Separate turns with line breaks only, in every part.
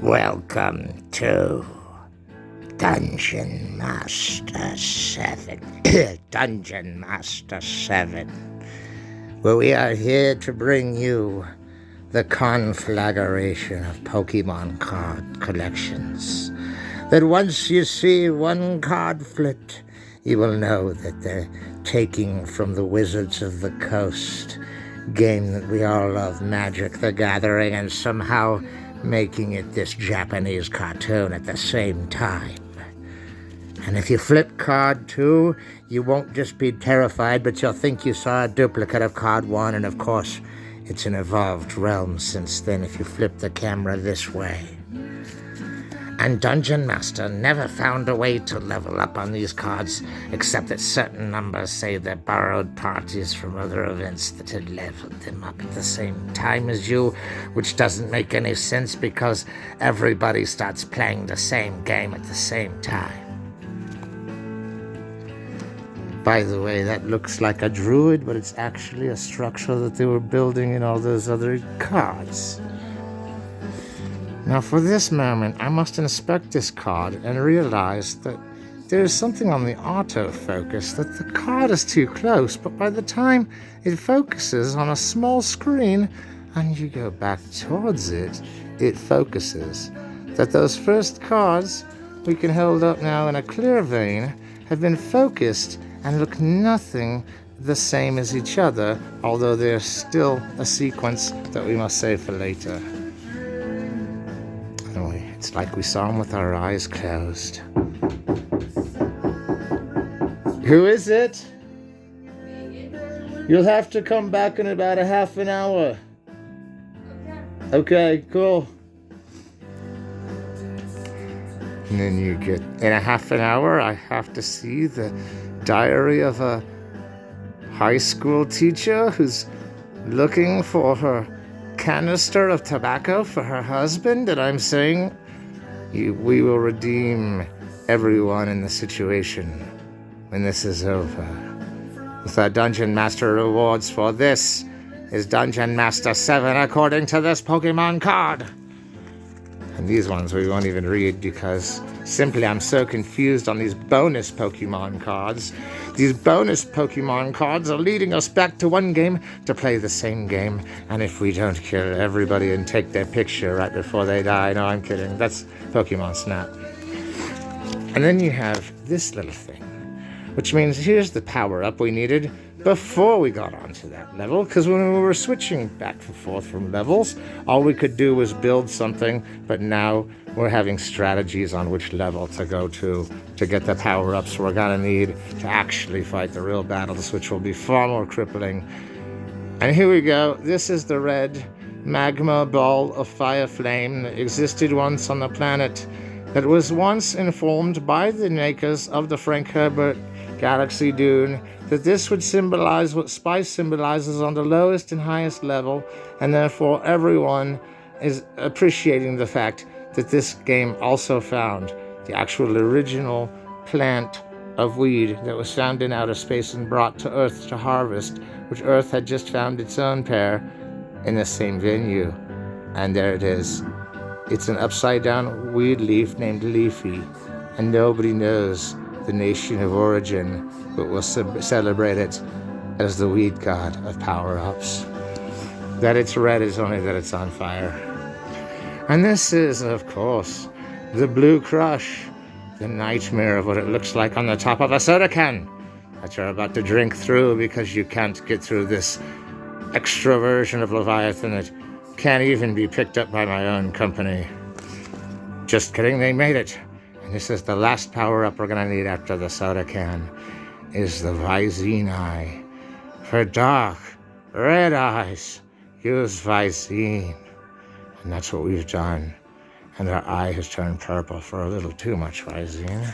Welcome to Dungeon Master 7. Dungeon Master 7. Where we are here to bring you the conflagration of Pokemon card collections. That once you see one card flipped, you will know that they're taking from the Wizards of the Coast game that we all love, Magic the Gathering, and somehow making it this Japanese cartoon at the same time. And if you flip card 2, you won't just be terrified, but you'll think you saw a duplicate of card 1, and of course, it's an evolved realm since then if you flip the camera this way. And Dungeon Master never found a way to level up on these cards, except that certain numbers say they're borrowed parties from other events that had leveled them up at the same time as you, which doesn't make any sense because everybody starts playing the same game at the same time. By the way, that looks like a druid, but it's actually a structure that they were building in all those other cards. Now for this moment, I must inspect this card and realize that there is something on the autofocus, that the card is too close, but by the time it focuses on a small screen and you go back towards it, it focuses. That those first cards we can hold up now in a clear vein have been focused and look nothing the same as each other, although they're still a sequence that we must save for later. It's like we saw him with our eyes closed. Who is it? You'll have to come back in about a half an hour. Okay, cool. And then you get, in a half an hour, I have to see the diary of a high school teacher who's looking for her canister of tobacco for her husband, and I'm saying we will redeem everyone in the situation when this is over. With our Dungeon Master rewards for this is Dungeon Master 7 according to this Pokemon card. And these ones we won't even read because simply I'm so confused on these bonus Pokemon cards. These bonus Pokemon cards are leading us back to one game to play the same game. And if we don't kill everybody and take their picture right before they die, no, I'm kidding. That's Pokemon Snap. And then you have this little thing, which means here's the power-up we needed before we got onto that level, because when we were switching back and forth from levels, all we could do was build something, but now we're having strategies on which level to go to get the power-ups we're gonna need to actually fight the real battles, which will be far more crippling. And here we go. This is the red magma ball of fire flame that existed once on the planet, that was once informed by the makers of the Frank Herbert Galaxy Dune that this would symbolize what spice symbolizes on the lowest and highest level, and therefore everyone is appreciating the fact that this game also found the actual original plant of weed that was found in outer space and brought to Earth to harvest, which Earth had just found its own pair in the same venue. And there it is. It's an upside-down weed leaf named Leafy, and nobody knows the nation of origin, but we'll celebrate it as the weed god of power-ups. That it's red is only that it's on fire. And this is, of course, the Blue Crush, the nightmare of what it looks like on the top of a soda can that you're about to drink through because you can't get through this extra version of Leviathan that can't even be picked up by my own company. Just kidding, they made it. And this is the last power-up we're gonna need after the soda can, is the Visine Eye. For dark, red eyes, use Visine. And that's what we've done. And our eye has turned purple for a little too much Visine.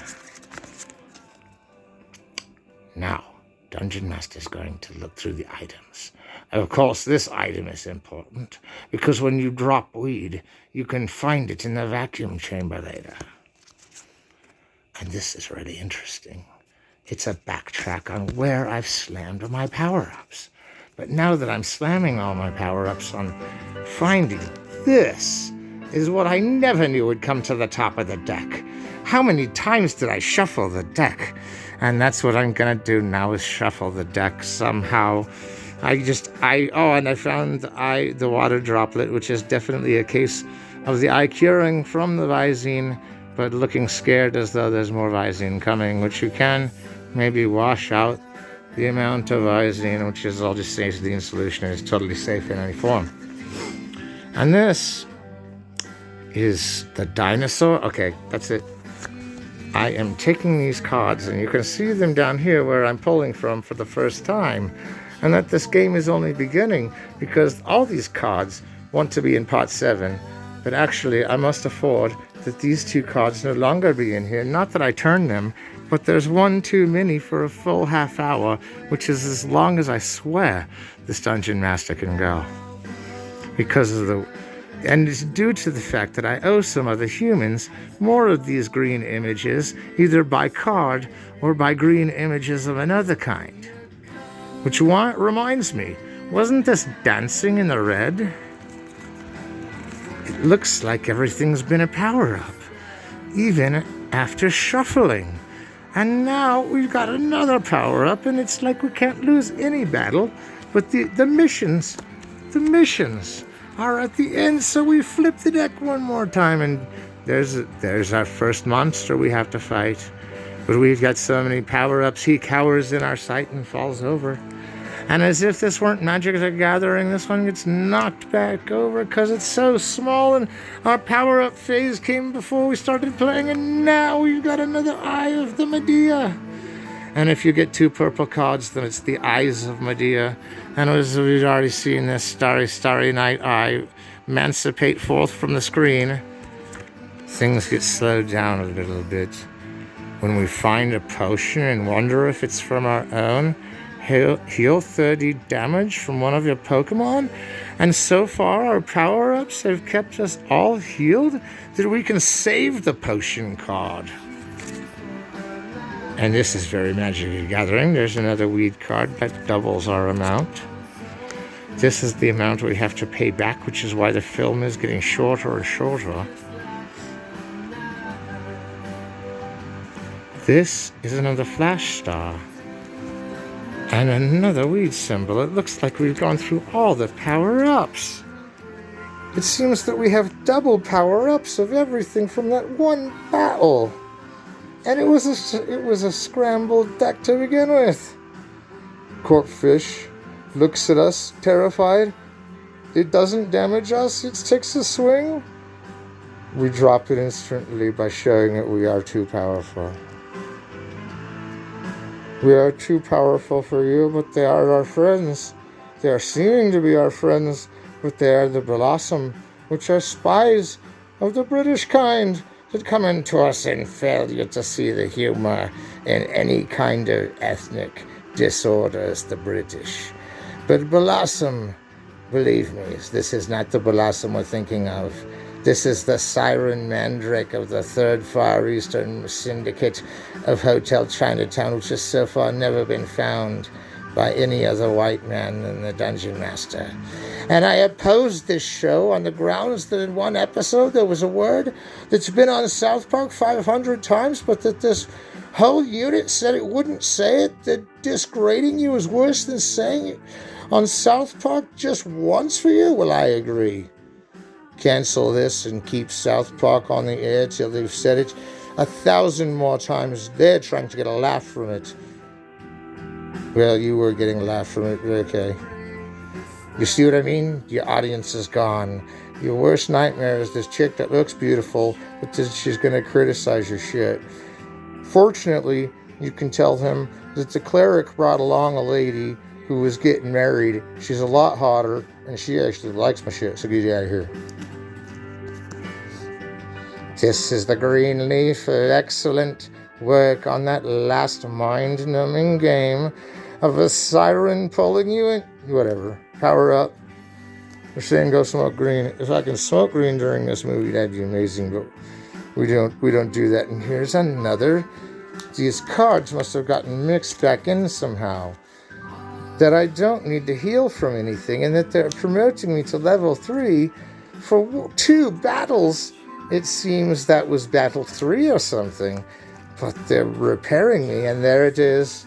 Now, Dungeon Master's going to look through the items. Of course, this item is important, because when you drop weed, you can find it in the vacuum chamber later. And this is really interesting. It's a backtrack on where I've slammed my power-ups. But now that I'm slamming all my power-ups on finding this, is what I never knew would come to the top of the deck. How many times did I shuffle the deck? And that's what I'm gonna do now, is shuffle the deck somehow. And I found the water droplet, which is definitely a case of the eye curing from the Visine, but looking scared as though there's more Visine coming, which you can maybe wash out the amount of Visine, which is all just saline solution, and is totally safe in any form. And this is the dinosaur. Okay, that's it. I am taking these cards, and you can see them down here where I'm pulling from for the first time, and that this game is only beginning, because all these cards want to be in part 7, but actually I must afford that these 2 cards no longer be in here. Not that I turn them, but there's one too many for a full half hour, which is as long as I swear this Dungeon Master can go. And it's due to the fact that I owe some other humans more of these green images, either by card or by green images of another kind. Which reminds me, wasn't this dancing in the red? It looks like everything's been a power-up, even after shuffling. And now we've got another power-up, and it's like we can't lose any battle. But the missions are at the end, so we flip the deck one more time, and there's our first monster we have to fight. But we've got so many power-ups, he cowers in our sight and falls over. And as if this weren't Magic the Gathering, this one gets knocked back over because it's so small, and our power-up phase came before we started playing, and now we've got another Eye of the Medea. And if you get 2 purple cards, then it's the Eyes of Medea. And as we've already seen this Starry, Starry Night Eye emancipate forth from the screen, things get slowed down a little bit. When we find a potion and wonder if it's from our own, heal 30 damage from one of your Pokemon, and so far our power-ups have kept us all healed that we can save the potion card. And this is very Magic the Gathering. There's another weed card that doubles our amount. This is the amount we have to pay back, which is why the film is getting shorter and shorter. This is another Flash Star. And another weed symbol. It looks like we've gone through all the power-ups. It seems that we have double power-ups of everything from that one battle. And it was a scrambled deck to begin with. Corpfish looks at us, terrified. It doesn't damage us. It takes a swing. We drop it instantly by showing that we are too powerful. We are too powerful for you, but they are our friends. They are seeming to be our friends, but they are the Blossom, which are spies of the British kind that come into us in failure to see the humor in any kind of ethnic disorder as the British. But Blossom, believe me, this is not the Blossom we're thinking of. This is the Siren Mandrake of the Third Far Eastern Syndicate of Hotel Chinatown, which has so far never been found by any other white man than the Dungeon Master. And I opposed this show on the grounds that in one episode there was a word that's been on South Park 500 times, but that this whole unit said it wouldn't say it, that disgrading you is worse than saying it on South Park just once for you. Well, I agree. Cancel this and keep South Park on the air till they've said it 1,000 more times. They're trying to get a laugh from it. Well, you were getting a laugh from it, okay. You see what I mean? Your audience is gone. Your worst nightmare is this chick that looks beautiful, but she's going to criticize your shit. Fortunately, you can tell him that the cleric brought along a lady who was getting married. She's a lot hotter, and she actually likes my shit, so get out of here. This is the green leaf. Excellent work on that last mind-numbing game of a siren pulling you in. Whatever. Power up. They're saying go smoke green. If I can smoke green during this movie, that'd be amazing, but we don't do that. And here's another. These cards must have gotten mixed back in somehow. That I don't need to heal from anything, and that they're promoting me to level 3 for 2 battles. It seems that was battle 3 or something. But they're repairing me, and there it is.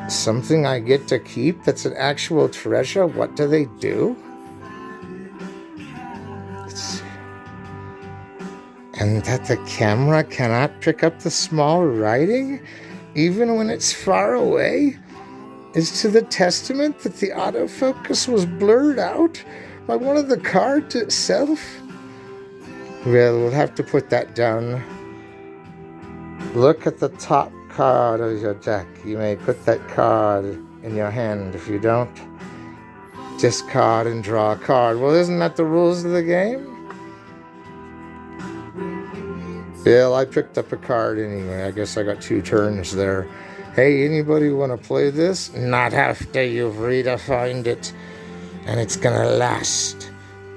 Something I get to keep that's an actual treasure. What do they do? And that the camera cannot pick up the small writing, even when it's far away, is to the testament that the autofocus was blurred out by one of the cards itself. Well, we'll have to put that down. Look at the top card of your deck. You may put that card in your hand. If you don't, discard and draw a card. Well, isn't that the rules of the game? Bill, I picked up a card anyway. I guess I got 2 turns there. Hey, anybody want to play this? Not after you've redefined it. And it's going to last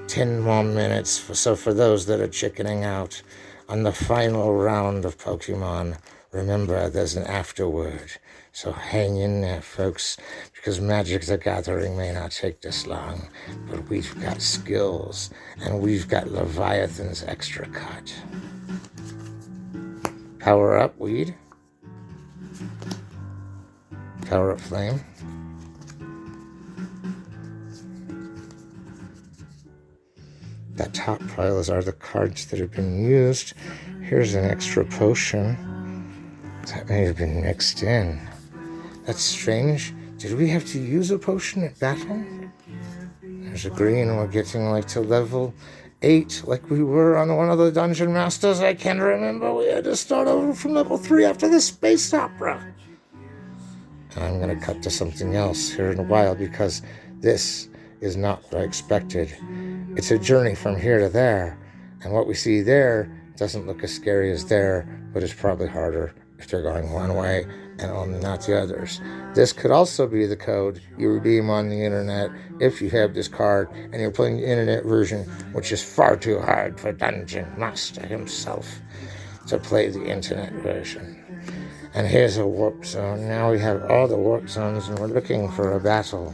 10 more minutes. So for those that are chickening out on the final round of Pokemon, remember there's an afterword. So hang in there, folks, because Magic the Gathering may not take this long, but we've got skills, and we've got Leviathan's extra cut. Power up, Weed. Power up, Flame. That top piles are the cards that have been used. Here's an extra potion. That may have been mixed in. That's strange. Did we have to use a potion at battle? There's a green. We're getting like to level 8, like we were on one of the Dungeon Masters. I can't remember. We had to start over from level 3 after the space opera. And I'm going to cut to something else here in a while because this is not what I expected. It's a journey from here to there. And what we see there doesn't look as scary as there, but it's probably harder if they're going one way and only not the others. This could also be the code you redeem on the internet if you have this card and you're playing the internet version, which is far too hard for Dungeon Master himself to play the internet version. And here's a warp zone. Now we have all the warp zones and we're looking for a battle.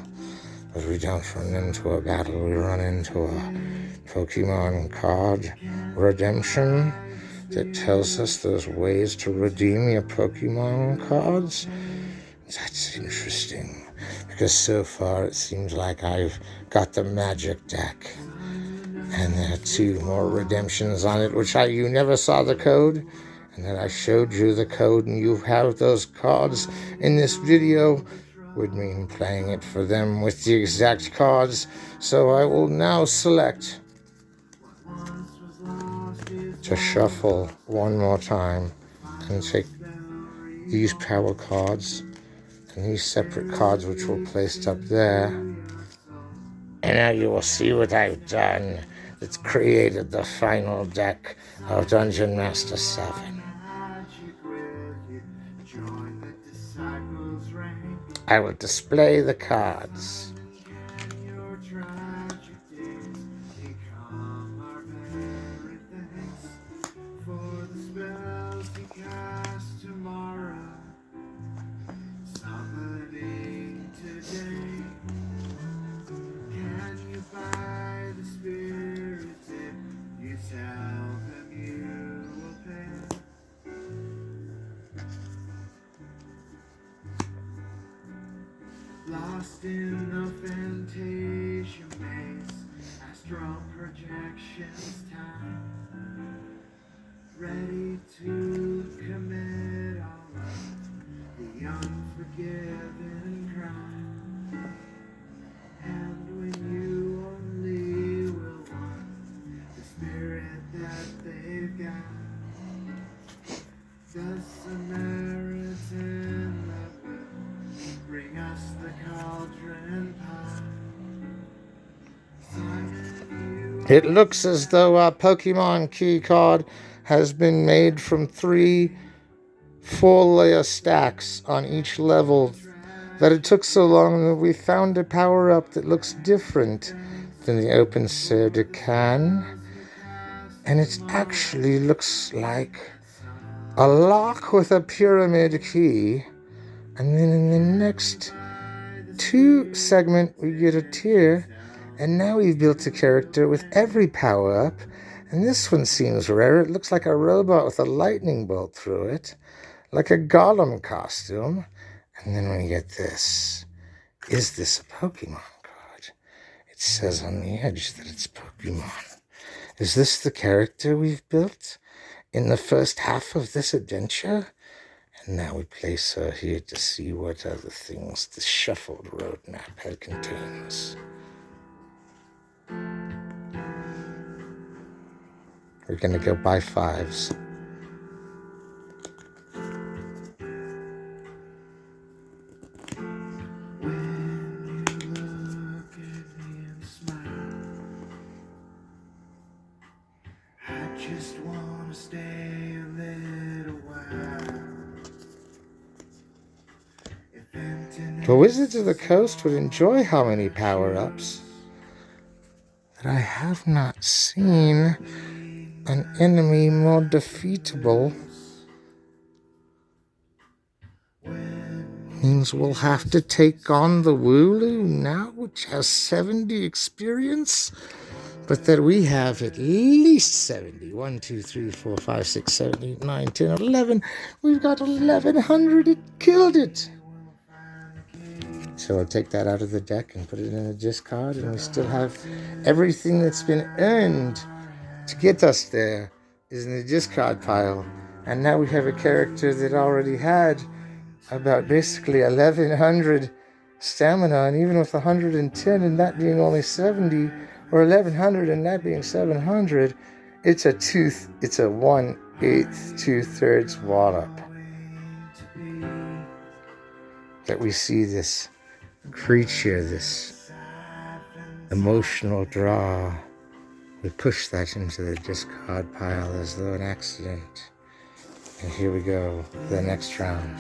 But we don't run into a battle, we run into a Pokemon card redemption that tells us there's ways to redeem your Pokemon cards. That's interesting, because so far it seems like I've got the magic deck. And there are 2 more redemptions on it, which you never saw the code, and then I showed you the code, and you have those cards in this video, would mean playing it for them with the exact cards. So I will now select to shuffle one more time and take these power cards and these separate cards which were placed up there. And now you will see what I've done. It's created the final deck of Dungeon Master 7. I will display the cards.
Lost in the Fantasia maze, astral projections time, ready to commit all of the unforgiven crime. And when you only will want the spirit that they've got, the Samaritan that will bring us the cauldron pie.
It looks as though our Pokemon key card has been made from 3 4-layer stacks on each level, that it took so long that we found a power-up that looks different than the open soda can. And it actually looks like a lock with a pyramid key. And then in the next 2 segment, we get a tier. And now we've built a character with every power-up. And this one seems rare. It looks like a robot with a lightning bolt through it. Like a golem costume. And then we get this. Is this a Pokemon card? It says on the edge that it's Pokemon. Is this the character we've built in the first half of this adventure? And now we place her here to see what other things the shuffled roadmap contains. We're going to go by fives.
Just wanna stay a little while.
The Wizards of the Coast would enjoy how many power-ups that I have not seen an enemy more defeatable. Means we'll have to take on the Wooloo now, which has 70 experience. But that we have at least 70. 1, 2, 3, 4, 5, 6, 7, 8, 9, 10, 11. We've got 1,100. It killed it. So I'll take that out of the deck and put it in a discard. And we still have everything that's been earned to get us there is in the discard pile. And now we have a character that already had about basically 1,100 stamina. And even with 110 and that being only 70... or 1,100 and that being 700, it's a 1/8, 2/3 wallop. That we see this creature, this emotional draw. We push that into the discard pile as though an accident. And here we go, the next round.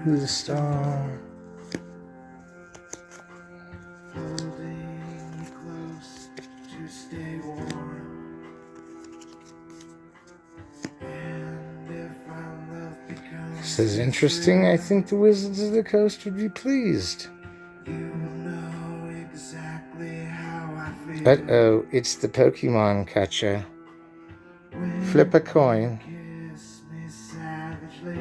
Through the storm.
Stay warm. And if our love becomes
This is interesting. I think the Wizards of the Coast would be pleased.
you will know exactly how I feel.
Uh-oh, it's the Pokemon catcher. Flip a coin.
Kiss me savagely.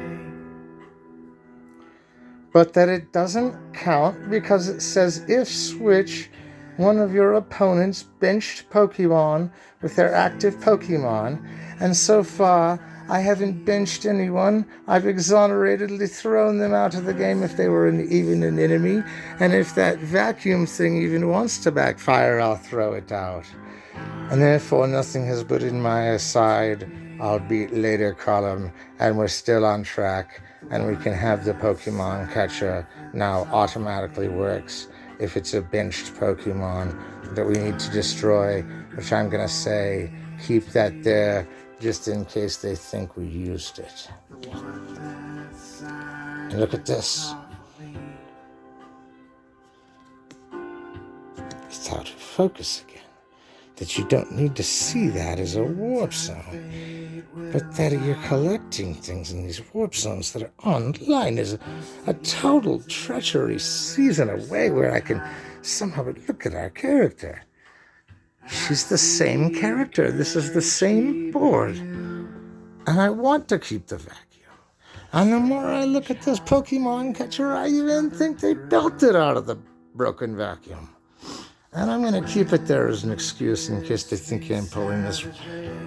But that it doesn't count because it says if switch one of your opponent's benched Pokemon with their active Pokemon, and so far I haven't benched anyone. I've exoneratedly thrown them out of the game if they were even an enemy, and if that vacuum thing even wants to backfire, I'll throw it out. And therefore nothing has put in my aside, I'll beat later column, and we're still on track, and we can have the Pokemon catcher now automatically works if it's a benched Pokemon that we need to destroy, which I'm going to say, keep that there just in case they think we used it. And look at this. It's out of focus again. That you don't need to see that as a warp zone, but that you're collecting things in these warp zones that are online is a total treachery season away where I can somehow look at our character. She's the same character. This is the same board. And I want to keep the vacuum. And the more I look at this Pokemon catcher, I even think they built it out of the broken vacuum. And I'm going to keep it there as an excuse in case they think I'm pulling this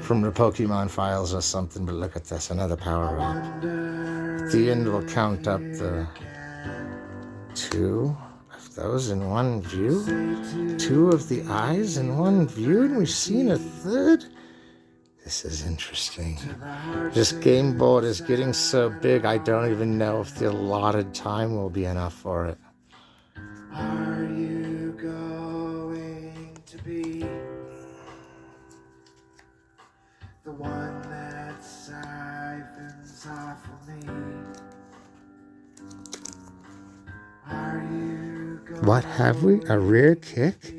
from the Pokemon files or something. But look at this, another power-up. At the end, we'll count up the 2 of those in one view, 2 of the eyes in one view, and we've seen a third. This is interesting. This game board is getting so big, I don't even know if the allotted time will be enough for it.
Are you going to be the one that siphons off of me? Are you going
What have we? A rare kick?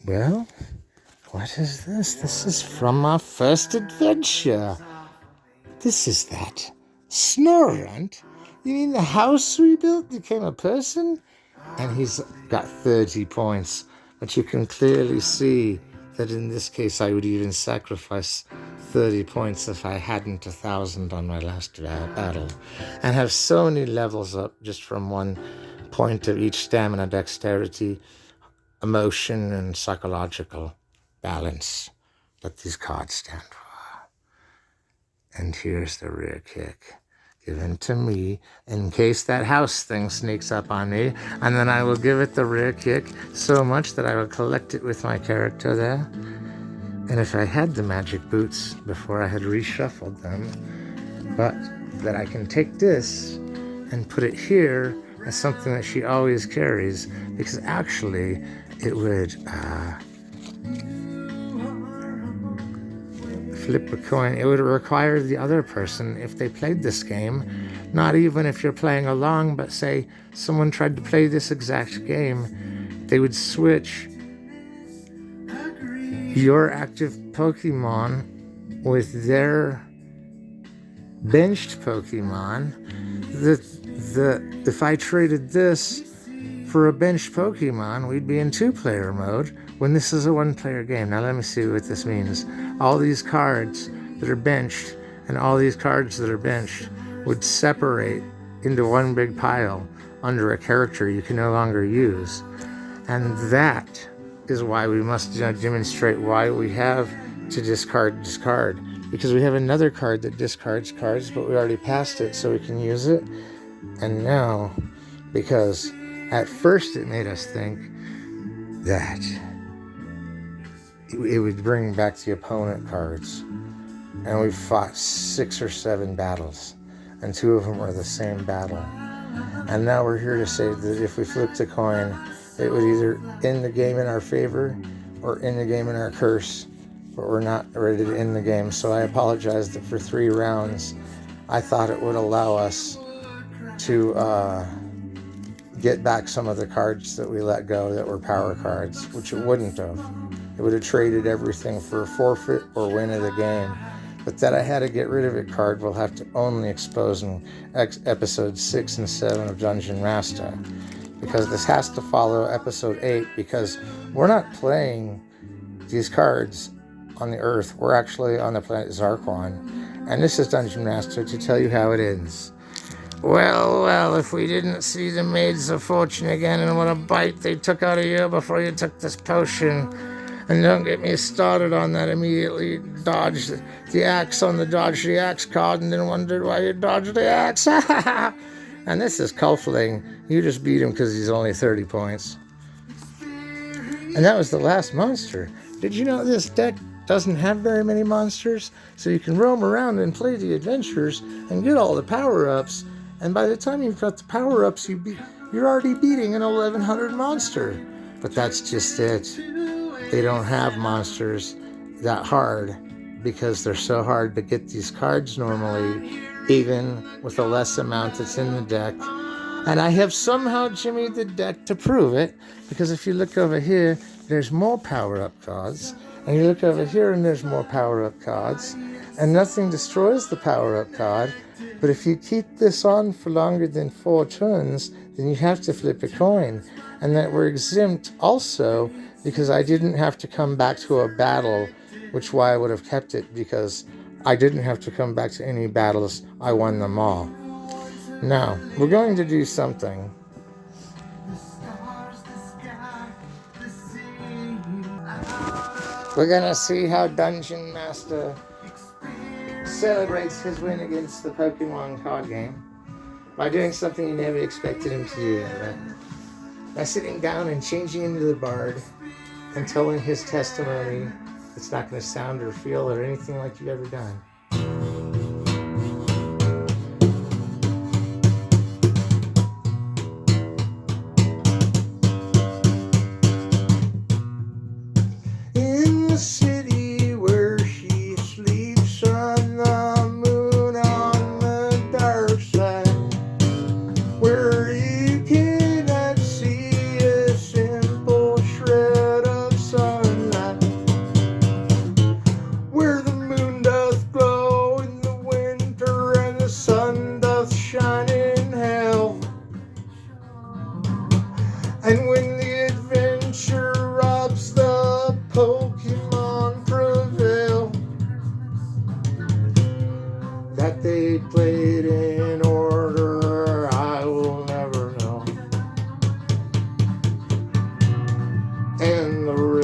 Well, what is this? This is from our first adventure. This is that Snorunt? You mean the house we built became a person? and he's got 30 points. But you can clearly see that in this case I would even sacrifice 30 points if I hadn't 1,000 on my last battle, and have so many levels up just from 1 point of each stamina, dexterity, emotion, and psychological balance that these cards stand for. And here's the rear kick, given to me in case that house thing sneaks up on me, and then I will give it the rear kick so much that I will collect it with my character there. And if I had the magic boots before I had reshuffled them, but that I can take this and put it here as something that she always carries, because actually it would flip a coin. It would require the other person, if they played this game, not even if you're playing along, but say someone tried to play this exact game, they would switch your active Pokemon with their benched Pokemon. If I traded this for a benched Pokemon, we'd be in 2-player mode when this is a 1-player game. Now let me see what this means. All these cards that are benched and all these cards that are benched would separate into one big pile under a character you can no longer use. And that is why we must demonstrate why we have to discard, because we have another card that discards cards, but we already passed it, so we can use it. And now, because at first it made us think that it would bring back the opponent cards, and we fought 6 or 7 battles, and 2 of them were the same battle. And now we're here to say that if we flipped a coin, it would either end the game in our favor or end the game in our curse, but we're not ready to end the game. So I apologize that for 3 rounds, I thought it would allow us to get back some of the cards that we let go that were power cards, which it wouldn't have. It would have traded everything for a forfeit or win of the game. But that I had to get rid of it card we'll have to only expose in episodes 6 and 7 of Dungeon Master, because this has to follow episode 8, because we're not playing these cards on the Earth. We're actually on the planet Zarquan, and this is Dungeon Master to tell you how it ends. Well, if we didn't see the Maids of Fortune again, and what a bite they took out of you before you took this potion. And don't get me started on that immediately dodge the axe on the dodge the axe card and then wondered why you dodged the axe. And this is Culfling. You just beat him because he's only 30 points. And that was the last monster. Did you know this deck doesn't have very many monsters? So you can roam around and play the adventures and get all the power-ups. And by the time you've got the power-ups, you're already beating an 1100 monster. But that's just it. They don't have monsters that hard because they're so hard to get these cards normally, even with a less amount that's in the deck. And I have somehow jimmied the deck to prove it, because if you look over here, there's more power-up cards, and you look over here and there's more power-up cards, and nothing destroys the power-up card. But if you keep this on for longer than 4 turns, then you have to flip a coin. And that we're exempt also because I didn't have to come back to a battle, which why I would have kept it, because I didn't have to come back to any battles. I won them all. Now, we're going to do something. We're going to see how Dungeon Master celebrates his win against the Pokemon card game by doing something you never expected him to do, right? By sitting down and changing into the Bard and telling his testimony. It's not going to sound or feel or anything like you've ever done. In the city where she sleeps on the moon on the dark side, where you cannot see a simple shred of sunlight, where the moon doth glow in the winter and the sun doth shine in hell.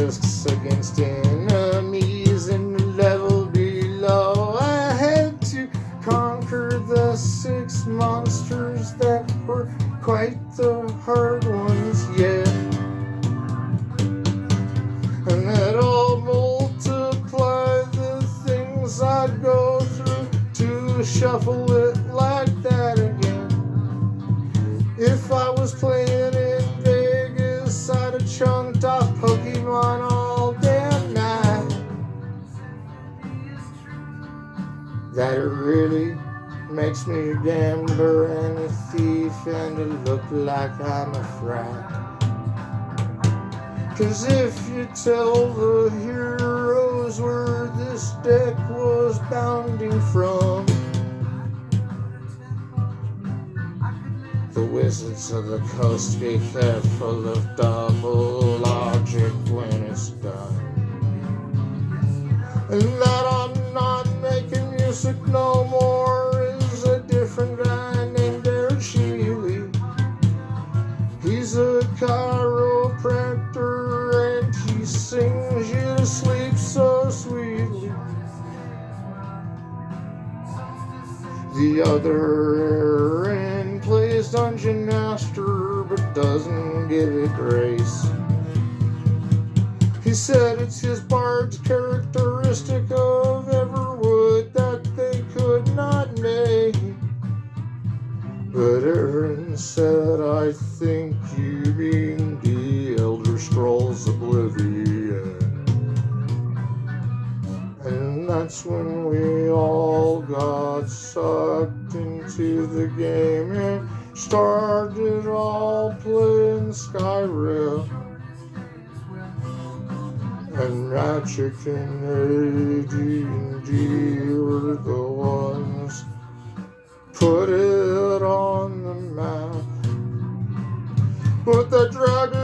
risks against enemies in the level below. I had to conquer the 6 monsters that were quite the hard ones, yeah. And that all multiply the things I'd go through to shuffle it like that again. If I was playing in Vegas, I'd have chunked off Pokemon all damn night. That it really makes me a gambler and a thief and a look like I'm a fraud. 'Cause if you tell the heroes where this deck was bounding from, the wizards of the coast be careful of double logic when it's done. And that I'm not making music no more is a different guy named Derek Sheely. He's a chiropractor and he sings you to sleep so sweetly. The other end plays Dungeon Master but doesn't give it grace. He said it's his bard's characteristic of Everwood that they could not make. But Aaron said, I think you mean the Elder Scrolls Oblivion. And that's when we all got sucked into the game and started all playing Skyrim. And Magic and AD&D were the ones put it on the map. But the dragon